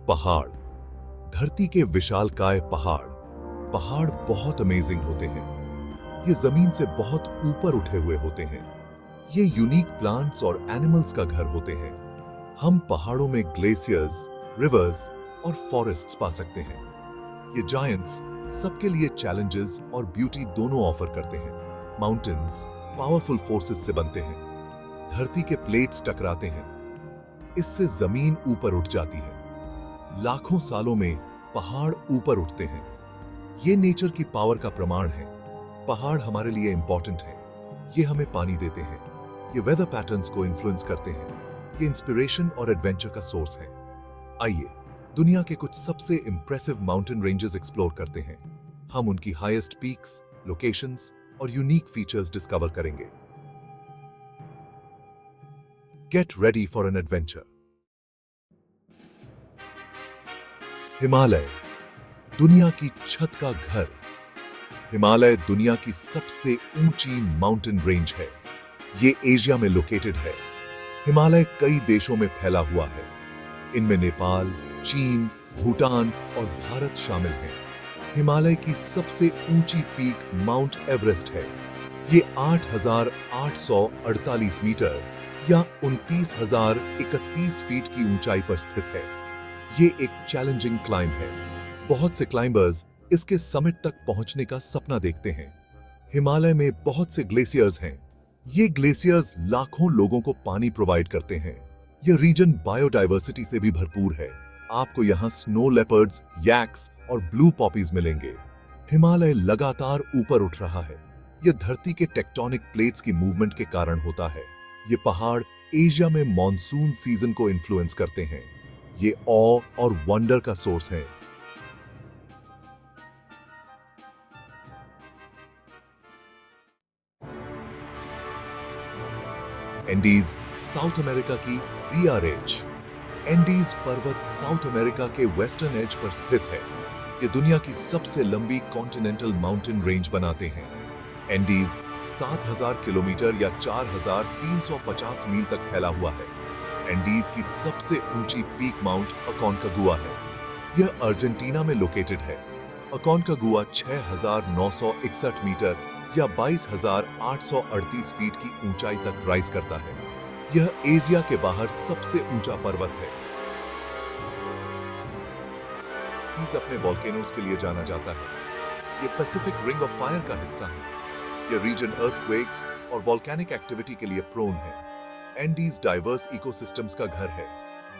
पहाड़, धरती के विशालकाय पहाड़। पहाड़ बहुत अमेजिंग होते हैं। ये जमीन से बहुत ऊपर उठे हुए होते हैं। ये यूनिक प्लांट्स और एनिमल्स का घर होते हैं। हम पहाड़ों में ग्लेशियर्स, रिवर्स और फॉरेस्ट्स पा सकते हैं। ये जायंट्स सबके लिए चैलेंजेस और ब्यूटी दोनों ऑफर करते हैं। माउंटेन्स पावरफुल फोर्सेस से बनते हैं। धरती के प्लेट्स टकराते हैं, इससे जमीन ऊपर उठ जाती है। लाखों सालों में पहाड़ ऊपर उठते हैं। ये नेचर की पावर का प्रमाण है। पहाड़ हमारे लिए इंपॉर्टेंट है। ये हमें पानी देते हैं, ये वेदर पैटर्न्स को इन्फ्लुएंस करते हैं, ये इंस्पिरेशन और एडवेंचर का सोर्स है। आइए दुनिया के कुछ सबसे इंप्रेसिव माउंटेन रेंजेस एक्सप्लोर करते हैं। हम उनकी हाईएस्ट पीक्स, लोकेशंस और यूनिक फीचर्स डिस्कवर करेंगे। Get ready for an adventure. Himalaya, दुनिया की छत का घर। हिमालय दुनिया की सबसे ऊंची माउंटेन रेंज है। ये एशिया में लोकेटेड है। हिमालय कई देशों में फैला हुआ है। इनमें नेपाल, चीन, भूटान और भारत शामिल हैं। हिमालय की सबसे ऊंची पीक माउंट एवरेस्ट है। ये 8,848 मीटर या 29,031 फीट की ऊंचाई पर स्थित है। ये एक चैलेंजिंग क्लाइंब है। बहुत से क्लाइंबर्स इसके समिट तक पहुंचने का सपना देखते हैं। हिमालय में बहुत से ग्लेशियर्स हैं। ये ग्लेशियर्स लाखों लोगों को पानी प्रोवाइड करते हैं। ये रीजन बायोडायवर्सिटी से भी भरपूर है। आपको यहाँ स्नो लेपर्ड्स, यैक्स और ब्लू पॉपीज मिलेंगे। हिमालय लगातार ऊपर उठ रहा है। यह धरती के टेक्टोनिक प्लेट्स की मूवमेंट के कारण होता है। ये पहाड़ एशिया में मॉनसून सीजन को इन्फ्लुएंस करते हैं। ये ऑ और वंडर का सोर्स है। एंडीज साउथ अमेरिका की रिया रेंज। एंडीज पर्वत साउथ अमेरिका के वेस्टर्न एज पर स्थित है। ये दुनिया की सबसे लंबी कॉन्टिनेंटल माउंटेन रेंज बनाते हैं। एंडीज 7,000 किलोमीटर या 4,350 मील तक फैला हुआ है। एंडीज की सबसे ऊंची पीक माउंट अकोनकागुआ है। यह अर्जेंटीना में लोकेटेड है। अकोनकागुआ 6,961 मीटर या 22,838 फीट की ऊंचाई तक राइज करता है। यह एशिया के बाहर सबसे ऊंचा पर्वत है। एंडीज अपने वॉल्केनोज के लिए जाना जाता है। यह पैसिफिक रिंग ऑफ फायर का हिस्सा है। यह रीजन अर्थक्वेक्स और वॉल्केनिक एक्टिविटी के लिए प्रोन है। एंडीज डाइवर्स इकोसिस्टम्स का घर है।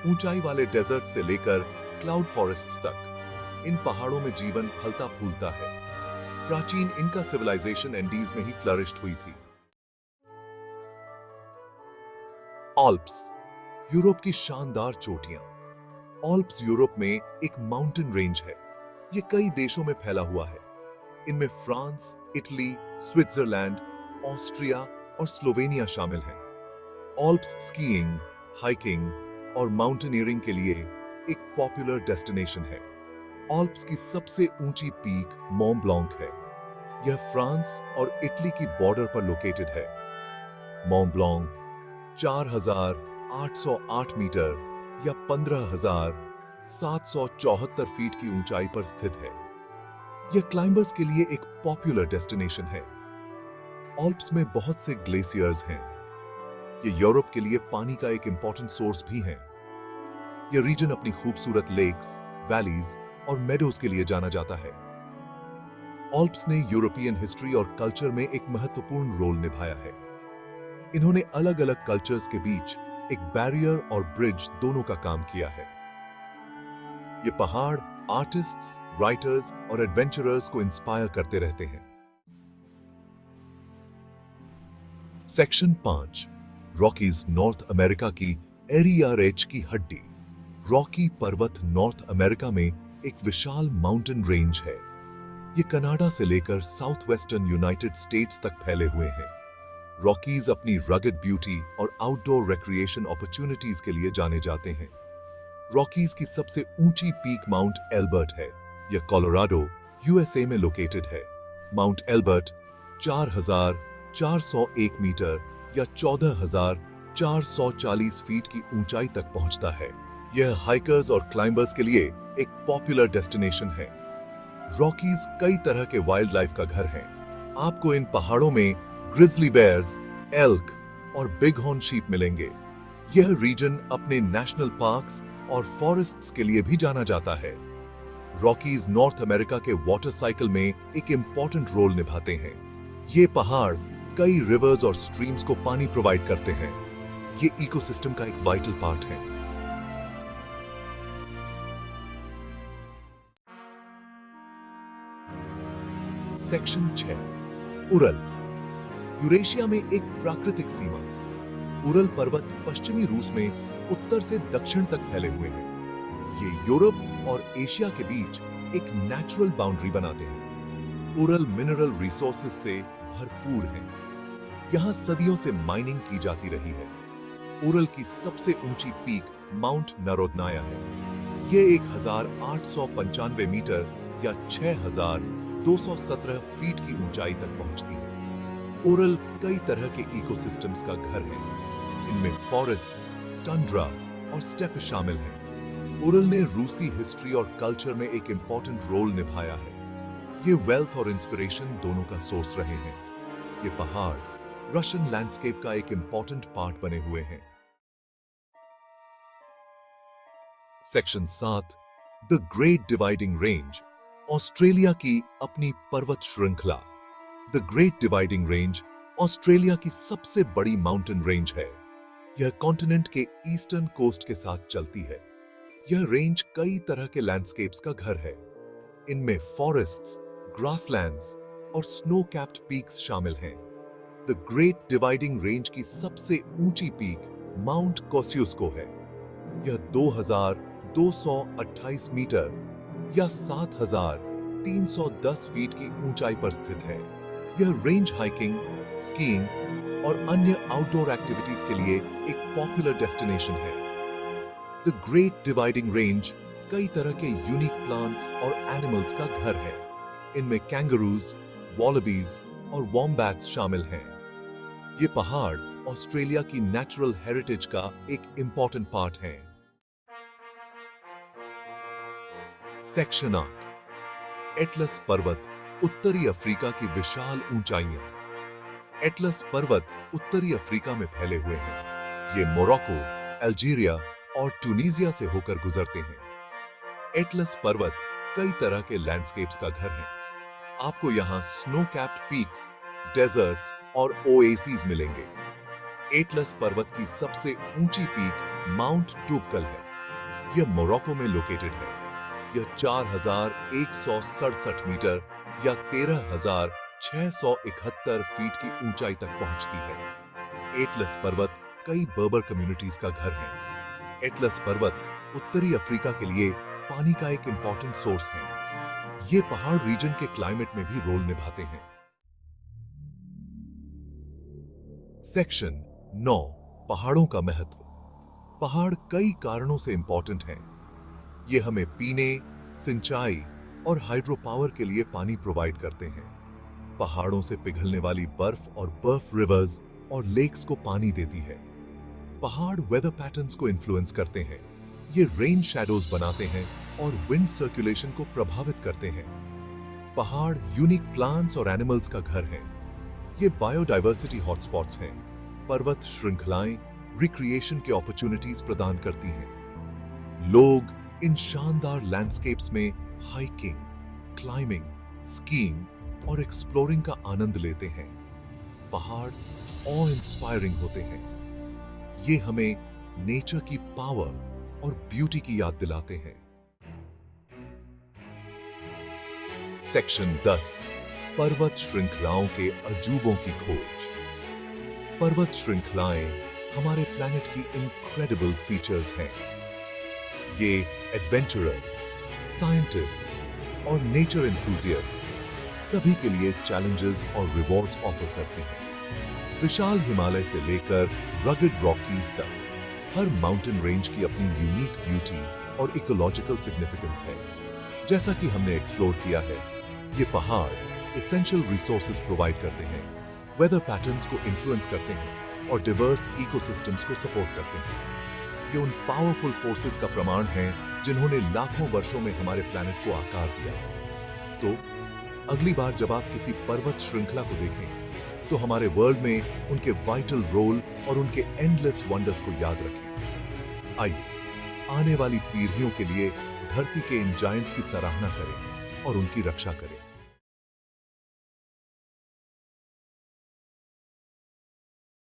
ऊंचाई वाले डेजर्ट से लेकर क्लाउड फॉरेस्ट्स तक इन पहाड़ों में जीवन फलता फूलता है। प्राचीन इनका सिविलाइजेशन एंडीज में ही फ्लरिश्ड हुई थी। ऑल्प्स, यूरोप की शानदार चोटियां। ऑल्प्स यूरोप में एक माउंटेन रेंज है। ये कई देशों में फैला हुआ है। इनमें फ्रांस, इटली, स्विट्जरलैंड, ऑस्ट्रिया और स्लोवेनिया शामिल हैं। ऑल्प्स स्कीइंग, हाइकिंग और माउंटेनियरिंग के लिए एक पॉपुलर डेस्टिनेशन है। ऑल्प्स की सबसे ऊंची पीक मॉन्ट ब्लांक है। यह फ्रांस और इटली की बॉर्डर पर लोकेटेड है। मॉन्ट ब्लांक 4,808 मीटर या 15,774 फीट की ऊंचाई पर स्थित है। यह क्लाइंबर्स के लिए एक पॉपुलर डेस्टिनेशन है। ऑल्प्स में बहुत से ग्लेशियर्स हैं। ये यूरोप के लिए पानी का एक इंपॉर्टेंट सोर्स भी है। यह रीजन अपनी खूबसूरत लेक्स, वैलीज और मेडोज के लिए जाना जाता है। ऑल्प्स ने यूरोपियन हिस्ट्री और कल्चर में एक महत्वपूर्ण रोल निभाया है। इन्होंने अलग अलग कल्चर्स के बीच एक बैरियर और ब्रिज दोनों का काम किया है। ये पहाड़ आर्टिस्ट्स, राइटर्स और एडवेंचरर्स को इंस्पायर करते रहते हैं। सेक्शन 5, रॉकीज नॉर्थ अमेरिका की एरिया रेंज की हड्डी। रॉकी पर्वत नॉर्थ अमेरिका में एक विशाल माउंटेन रेंज है। ये कनाडा से लेकर साउथ वेस्टर्न यूनाइटेड स्टेट्स तक फैले हुए हैं। रॉकीज अपनी रगड ब्यूटी और आउटडोर रिक्रिएशन अपॉर्चुनिटीज के लिए जाने जाते हैं। रॉकीज की सबसे ऊंची पीक माउंट एल्बर्ट है। यह कोलोराडो, यूएसए में लोकेटेड है। माउंट एल्बर्ट 4,401 मीटर या 14,440 फीट की ऊंचाई तक पहुंचता है। यह हाइकर्स और क्लाइंबर्स के लिए एक पॉपुलर डेस्टिनेशन है। रॉकीज कई तरह के वाइल्ड लाइफ का घर है। आपको इन पहाड़ों में ग्रिजली बेयर्स, एल्क और बिग हॉर्न शीप मिलेंगे। यह रीजन अपने नेशनल पार्क्स और फॉरेस्ट्स के लिए भी जाना जाता है। रॉकीज नॉर्थ अमेरिका के वाटर साइकिल में एक इंपॉर्टेंट रोल निभाते हैं। ये पहाड़ कई रिवर्स और स्ट्रीम्स को पानी प्रोवाइड करते हैं। ये इकोसिस्टम का एक वाइटल पार्ट है। Section 6, Ural. यूरेशिया में एक प्राकृतिक सीमा। उरल पर्वत पश्चिमी रूस में उत्तर से दक्षिण तक फैले हुए हैं। ये यूरोप और एशिया के बीच एक नेचुरल बाउंड्री बनाते हैं। उरल मिनरल रिसोर्सेज से भरपूर है। यहां सदियों से माइनिंग की जाती रही है। उरल की सबसे ऊंची पीक माउंट नरोदनाया है। ये 1895 मीटर या 6217 फीट की ऊंचाई तक पहुंचती है। उरल कई तरह के इकोसिस्टम्स का घर है। इनमें फॉरेस्ट्स, टंड्रा और स्टेप शामिल हैं। उरल ने रूसी हिस्ट्री और कल्चर में एक इंपॉर्टेंट रोल निभाया है। ये वेल्थ और इंस्पिरेशन दोनों का सोर्स रहे हैं। ये पहाड़ रशियन लैंडस्केप का एक इंपॉर्टेंट पार्ट बने हुए हैं। Section 7, the great dividing range. Australia की अपनी पर्वत श्रृंखला। The great dividing range Australia की सबसे बड़ी माउंटेन रेंज है। यह कॉन्टिनेंट के ईस्टर्न कोस्ट के साथ चलती है। यह रेंज कई तरह के लैंडस्केप्स का घर है। इनमें फॉरेस्ट्स, ग्रासलैंड्स और स्नो कैप्ड पीक्स शामिल हैं। द ग्रेट डिवाइडिंग रेंज की सबसे ऊंची पीक माउंट कोस्सियुस्को है। यह 2228 मीटर या 7310 फीट की ऊंचाई पर स्थित है। यह रेंज हाइकिंग, स्कीइंग और अन्य आउटडोर एक्टिविटीज के लिए एक पॉपुलर डेस्टिनेशन है। द ग्रेट डिवाइडिंग रेंज कई तरह के यूनिक प्लांट्स और एनिमल्स का घर है। इनमें कैंगरूज, वॉलबीज और वॉम्बैट्स शामिल हैं। ये पहाड़ ऑस्ट्रेलिया की नेचुरल हेरिटेज का एक इंपॉर्टेंट पार्ट है। सेक्शन 8, एटलस पर्वत, उत्तरी अफ्रीका की विशाल ऊंचाइयां। एटलस पर्वत उत्तरी अफ्रीका में फैले हुए हैं। ये मोरक्को, अल्जीरिया और ट्यूनीसिया से होकर गुजरते हैं। एटलस पर्वत कई तरह के लैंडस्केप्स का घर है। आपको यहाँ स्नो कैप्ड पीक्स, डेजर्ट्स और ओएसिस मिलेंगे। एटलस पर्वत की सबसे ऊंची पीक माउंट टूबकल है। यह मोरक्को में लोकेटेड है। यह 4167 मीटर या 13671 फीट की ऊंचाई तक पहुंचती है। एटलस पर्वत कई बर्बर कम्युनिटीज का घर है। एटलस पर्वत उत्तरी अफ्रीका के लिए पानी का एक इंपॉर्टेंट सोर्स है। ये पहाड़ रीजन के क्लाइमेट में भी रोल निभाते हैं। सेक्शन 9, पहाड़ों का महत्व। पहाड़ कई कारणों से इंपॉर्टेंट हैं। ये हमें पीने, सिंचाई और हाइड्रो पावर के लिए पानी प्रोवाइड करते हैं। पहाड़ों से पिघलने वाली बर्फ और बर्फ रिवर्स और लेक्स को पानी देती है। पहाड़ वेदर पैटर्न्स को इन्फ्लुएंस करते हैं। ये रेन शैडोज बनाते हैं और विंड सर्कुलेशन को प्रभावित करते हैं। पहाड़ यूनिक प्लांट्स और एनिमल्स का घर है। ये बायोडायवर्सिटी हॉटस्पॉट्स हैं। पर्वत श्रृंखलाएं रिक्रिएशन के अपॉर्चुनिटीज प्रदान करती हैं। लोग इन शानदार लैंडस्केप्स में हाइकिंग, क्लाइंबिंग, स्कीइंग और एक्सप्लोरिंग का आनंद लेते हैं। पहाड़ ऑ इंस्पायरिंग होते हैं। ये हमें नेचर की पावर और ब्यूटी की याद दिलाते हैं। सेक्शन 10, पर्वत श्रृंखलाओं के अजूबों की खोज। पर्वत श्रृंखलाएं हमारे प्लैनेट की इनक्रेडिबल फीचर्स हैं। ये एडवेंचरर्स, साइंटिस्ट्स और नेचर एंथुसियास्ट्स सभी के लिए चैलेंजेस और रिवॉर्ड्स ऑफर करते हैं। विशाल हिमालय से लेकर रगड रॉकीज तक हर माउंटेन रेंज की अपनी यूनिक ब्यूटी और इकोलॉजिकल सिग्निफिकेंस है। जैसा कि हमने एक्सप्लोर किया है, ये पहाड़ एसेंशियल रिसोर्सेज प्रोवाइड करते हैं, वेदर पैटर्न्स को इन्फ्लुएंस करते हैं और डिवर्स इकोसिस्टम्स को सपोर्ट करते हैं। ये उन पावरफुल फोर्सेस का प्रमाण है जिन्होंने लाखों वर्षों में हमारे प्लैनेट को आकार दिया। तो अगली बार जब आप किसी पर्वत श्रृंखला को देखें तो हमारे वर्ल्ड में उनके वाइटल रोल और उनके एंडलेस वंडर्स को याद रखें। आइए आने वाली पीढ़ियों के लिए धरती के इन जायंट्स की सराहना करें और उनकी रक्षा करें।